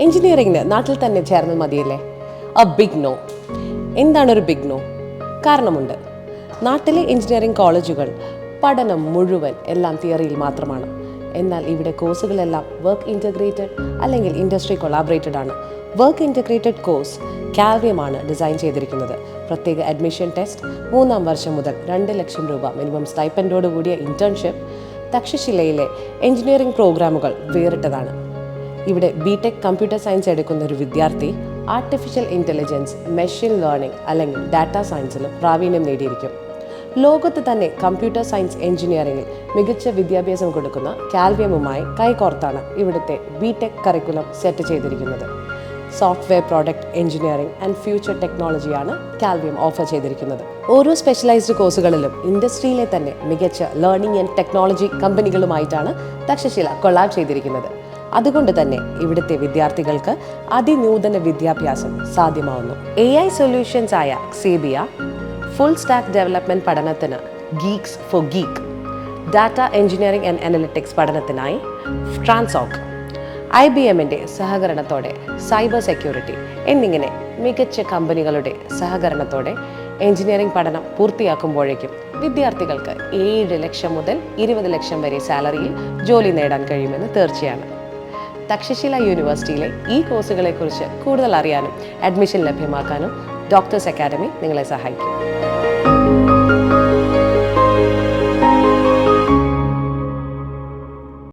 എഞ്ചിനീയറിംഗിന് നാട്ടിൽ തന്നെ ചേർന്നാൽ മതിയല്ലേ? A big no. എന്താണ് ഒരു ബിഗ് നോ? കാരണമുണ്ട്. നാട്ടിലെ എഞ്ചിനീയറിംഗ് കോളേജുകൾ പഠനം മുഴുവൻ എല്ലാം തിയറിയിൽ മാത്രമാണ്. എന്നാൽ ഇവിടെ കോഴ്സുകളെല്ലാം വർക്ക് ഇൻ്റഗ്രേറ്റഡ് അല്ലെങ്കിൽ ഇൻഡസ്ട്രി കൊളാബറേറ്റഡ് ആണ്. വർക്ക് ഇൻ്റഗ്രേറ്റഡ് കോഴ്സ് കാൽവിയമാണ് ഡിസൈൻ ചെയ്തിരിക്കുന്നത്. പ്രത്യേക അഡ്മിഷൻ ടെസ്റ്റ്, 3-ാം വർഷം മുതൽ 2 ലക്ഷം രൂപ മിനിമം സ്റ്റൈപ്പൻഡോട് കൂടിയ ഇൻറ്റേൺഷിപ്പ്. തക്ഷശിലയിലെ എഞ്ചിനീയറിംഗ് പ്രോഗ്രാമുകൾ വേറിട്ടതാണ്. ഇവിടെ ബിടെക് കമ്പ്യൂട്ടർ സയൻസ് എടുക്കുന്ന ഒരു വിദ്യാർത്ഥി ആർട്ടിഫിഷ്യൽ ഇൻ്റലിജൻസ്, മെഷീൻ ലേണിംഗ് അല്ലെങ്കിൽ ഡാറ്റാ സയൻസിലും പ്രാവീണ്യം നേടിയിരിക്കും. ലോകത്ത് തന്നെ കമ്പ്യൂട്ടർ സയൻസ് എഞ്ചിനീയറിംഗിൽ മികച്ച വിദ്യാഭ്യാസം കൊടുക്കുന്ന കാൽവിയമുമായി കൈകോർത്താണ് ഇവിടുത്തെ ബിടെക് കരിക്കുലം സെറ്റ് ചെയ്തിരിക്കുന്നത്. Software product engineering and future ടെക്നോളജിയാണ് കാൽവിയം ഓഫർ ചെയ്തിരിക്കുന്നത്. ഓരോ സ്പെഷ്യലൈസ്ഡ് കോഴ്സുകളിലും ഇൻഡസ്ട്രിയിലെ തന്നെ മികച്ച ലേണിംഗ് ആൻഡ് ടെക്നോളജി കമ്പനികളുമായിട്ടാണ് തക്ഷശില കൊളാബ് ചെയ്തിരിക്കുന്നത്. അതുകൊണ്ട് തന്നെ ഇവിടുത്തെ വിദ്യാർത്ഥികൾക്ക് അതിനൂതന വിദ്യാഭ്യാസം സാധ്യമാവുന്നു. AI സൊല്യൂഷൻസ് ആയ ക്സേബിയ, ഫുൾ സ്റ്റാക്ക് ഡെവലപ്മെൻറ്റ് പഠനത്തിന് geeks for geek, data engineering and analytics പഠനത്തിനായി ട്രാൻസോക്ക്, IBMന്റെ സഹകരണത്തോടെ സൈബർ സെക്യൂരിറ്റി എന്നിങ്ങനെ മികച്ച കമ്പനികളുടെ സഹകരണത്തോടെ എഞ്ചിനീയറിംഗ് പഠനം പൂർത്തിയാക്കുമ്പോഴേക്കും വിദ്യാർത്ഥികൾക്ക് 7 ലക്ഷം മുതൽ 20 ലക്ഷം വരെ സാലറിയിൽ ജോലി നേടാൻ കഴിയുമെന്ന് തീർച്ചയാണ്. തക്ഷശില യൂണിവേഴ്സിറ്റിയിലെ ഈ കോഴ്സുകളെക്കുറിച്ച് കൂടുതൽ അറിയാനും അഡ്മിഷൻ ലഭ്യമാക്കാനും ഡോക്ടേഴ്സ് അക്കാഡമി നിങ്ങളെ സഹായിക്കും.